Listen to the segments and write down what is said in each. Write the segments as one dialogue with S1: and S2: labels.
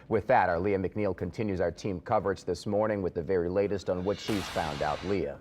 S1: With that, our Leah McNeil continues our team coverage this morning with the very latest on what she's found out. Leah.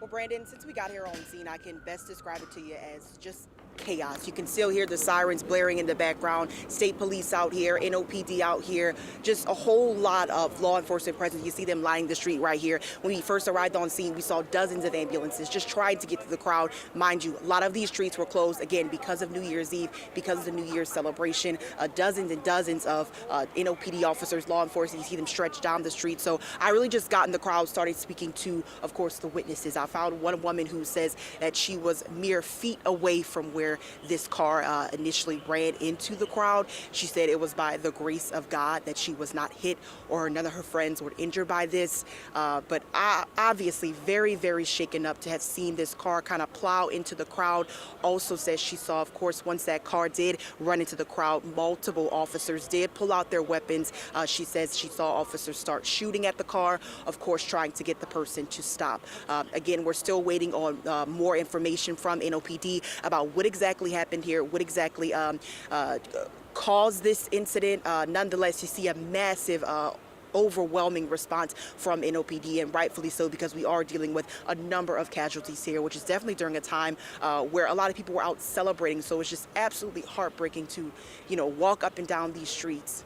S2: Well, Brandon, since we got here on scene, I can best describe it to you as just chaos. You can still hear the sirens blaring in the background, state police out here, NOPD out here, just a whole lot of law enforcement presence. You see them lining the street right here. When we first arrived on scene, we saw dozens of ambulances just trying to get to the crowd. Mind you, a lot of these streets were closed, again, because of New Year's Eve, because of the New Year's celebration. Dozens and dozens of NOPD officers, law enforcement, you see them stretched down the street. So I really just got in the crowd, started speaking to, of course, the witnesses. I found one woman who says that she was mere feet away from where this car initially ran into the crowd. She said it was by the grace of God that she was not hit or none of her friends were injured by this. But obviously very, very shaken up to have seen this car kind of plow into the crowd. Also says she saw, of course, once that car did run into the crowd, multiple officers did pull out their weapons. She says she saw officers start shooting at the car, of course, trying to get the person to stop. Again, we're still waiting on more information from NOPD about what exactly happened here, what exactly caused this incident. Nonetheless, you see a massive overwhelming response from NOPD, and rightfully so, because we are dealing with a number of casualties here, which is definitely during a time where a lot of people were out celebrating. So it's just absolutely heartbreaking to, walk up and down these streets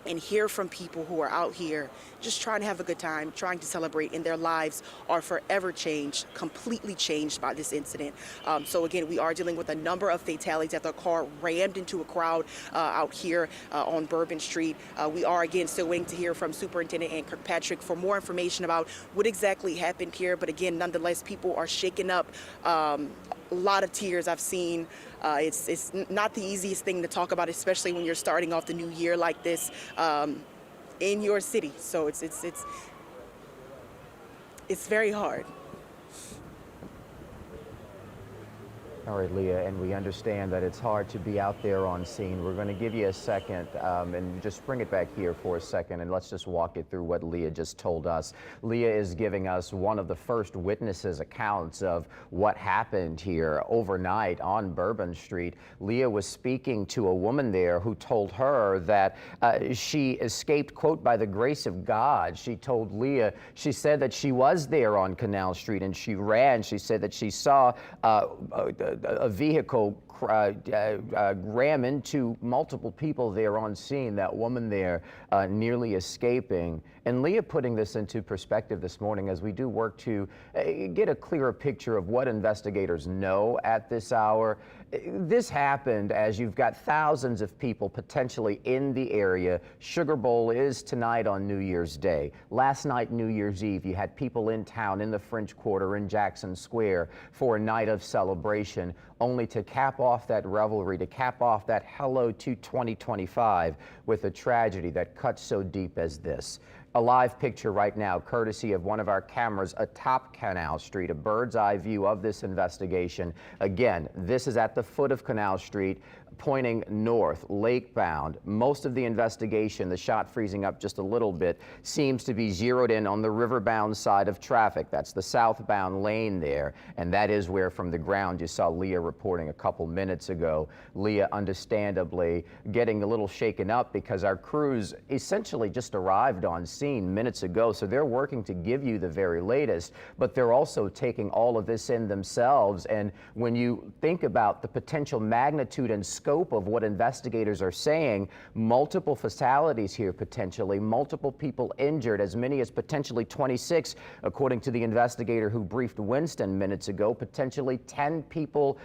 S2: and hear from people who are out here just trying to have a good time, trying to celebrate, and their lives are forever changed, completely changed by this incident. So again, we are dealing with a number of fatalities after a car rammed into a crowd out here on Bourbon Street. We are again still waiting to hear from Superintendent Ann Kirkpatrick for more information about what exactly happened here. But again, nonetheless, people are shaken up. A lot of tears I've seen. It's not the easiest thing to talk about, especially when you're starting off the new year like this in your city. So it's very hard.
S1: All right, Leah, and we understand that it's hard to be out there on scene. We're going to give you a second and just bring it back here for a second, and let's just walk you through what Leah just told us. Leah is giving us one of the first witnesses' accounts of what happened here overnight on Bourbon Street. Leah was speaking to a woman there who told her that she escaped, quote, by the grace of God. She told Leah, she said that she was there on Canal Street and she ran. She said that she saw a vehicle ram into multiple people there on scene, that woman there nearly escaping. And Leah putting this into perspective this morning as we do work to get a clearer picture of what investigators know at this hour. This happened as you've got thousands of people potentially in the area. Sugar Bowl is tonight on New Year's Day. Last night, New Year's Eve, you had people in town in the French Quarter in Jackson Square for a night of celebration, only to cap off that revelry, to cap off that hello to 2025 with a tragedy that cuts so deep as this. A live picture right now, courtesy of one of our cameras atop Canal Street, a bird's eye view of this investigation. Again, this is at the foot of Canal Street, pointing north, lake-bound. Most of the investigation, the shot freezing up just a little bit, seems to be zeroed in on the river-bound side of traffic. That's the southbound lane there, and that is where from the ground you saw Leah reporting a couple minutes ago. Leah, understandably, getting a little shaken up because our crews essentially just arrived on scene minutes ago, so they're working to give you the very latest, but they're also taking all of this in themselves. And when you think about the potential magnitude and scope of what investigators are saying, multiple fatalities here potentially, multiple people injured, as many as potentially 26, according to the investigator who briefed Winston minutes ago, potentially 10 people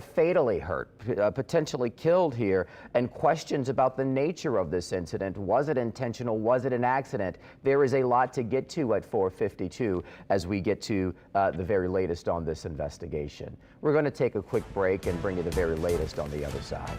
S1: fatally hurt, potentially killed here, and questions about the nature of this incident. Was it intentional? Was it an accident? There is a lot to get to at 4:52 as we get to the very latest on this investigation. We're going to take a quick break and bring you the very latest on the other side.